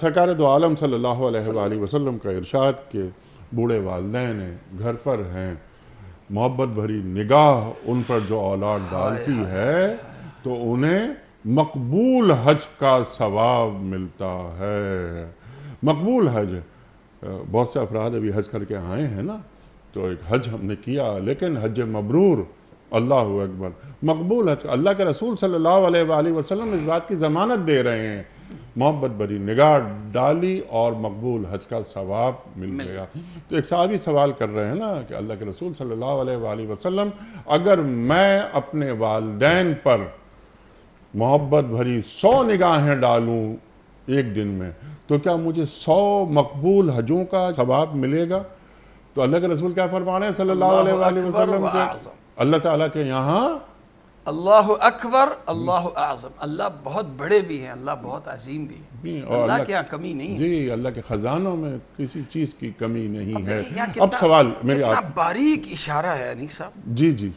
سرکار دو عالم صلی اللہ علیہ وآلہ وسلم کا ارشاد کہ بوڑھے والدین ہیں، گھر پر ہیں، محبت بھری نگاہ ان پر جو اولاد ڈالتی ہے تو انہیں مقبول حج کا ثواب ملتا ہے۔ مقبول حج، بہت سے افراد ابھی حج کر کے آئے ہیں نا، تو ایک حج ہم نے کیا لیکن حج مبرور، اللہ اکبر، مقبول حج، اللہ کے رسول صلی اللہ علیہ وآلہ وسلم اس بات کی ضمانت دے رہے ہیں، محبت بھری نگاہ ڈالی اور مقبول حج کا ثواب مل گیا۔ تو ایک صحابی سوال کر رہے ہیں نا کہ اللہ کے رسول صلی اللہ علیہ وآلہ وسلم، اگر میں اپنے والدین پر محبت بھری 100 نگاہیں ڈالوں ایک دن میں تو کیا مجھے 100 مقبول حجوں کا ثواب ملے گا؟ تو اللہ کے رسول کیا فرما رہے ہیں صلی اللہ علیہ وآلہ وسلم کہ اللہ تعالیٰ کے یہاں اللہ اکبر، اللہ اعظم، اللہ بہت بڑے بھی ہیں، اللہ بہت عظیم بھی ہیں، اللہ کے یہاں کمی نہیں ہے۔ جی، اللہ کے خزانوں میں کسی چیز کی کمی نہیں ہے۔ اب سوال میری کتنا باریک اشارہ ہے انیس صاحب۔ جی جی،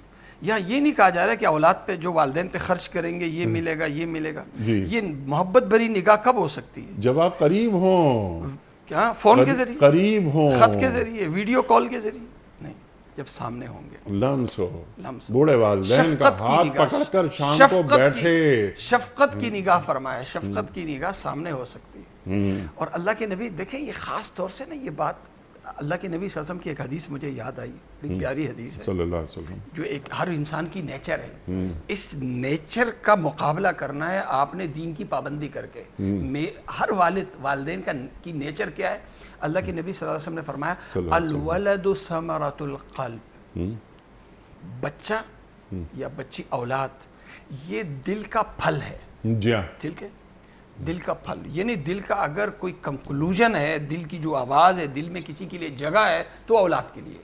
یا یہ نہیں کہا جا رہا کہ اولاد پہ جو والدین پہ خرچ کریں گے یہ ملے گا، یہ ملے گا۔ یہ محبت بھری نگاہ کب ہو سکتی ہے؟ جب آپ قریب ہوں، کیا فون کے ذریعے، قریب ہوں، خط کے ذریعے، ویڈیو کال کے ذریعے نہیں، جب سامنے ہوں گے، لمس ہو، بوڑھے والدین کا ہاتھ پکڑ کر شام کو بیٹھے، شفقت کی نگاہ فرمایا، شفقت کی نگاہ سامنے ہو سکتی ہے۔ اور اللہ کے نبی دیکھیں، یہ خاص طور سے نا یہ بات اللہ کے نبی صلی اللہ علیہ وسلم کی ایک حدیث مجھے یاد آئی، بڑی پیاری حدیث ہے صلی اللہ علیہ وسلم، جو ایک ہر انسان کی نیچر ہے، اس نیچر کا مقابلہ کرنا ہے آپ نے دین کی پابندی کر کے۔ ہر والدین کی نیچر کیا ہے؟ اللہ کے نبی صلی اللہ علیہ وسلم نے فرمایا الولد ثمرۃ القلب، بچہ یا بچی، اولاد یہ دل کا پھل ہے۔ جی ہاں، ٹھیک ہے، دل کا پھل، یعنی دل کا اگر کوئی کنکلوژن ہے، دل کی جو آواز ہے، دل میں کسی کے لیے جگہ ہے تو اولاد کے لیے۔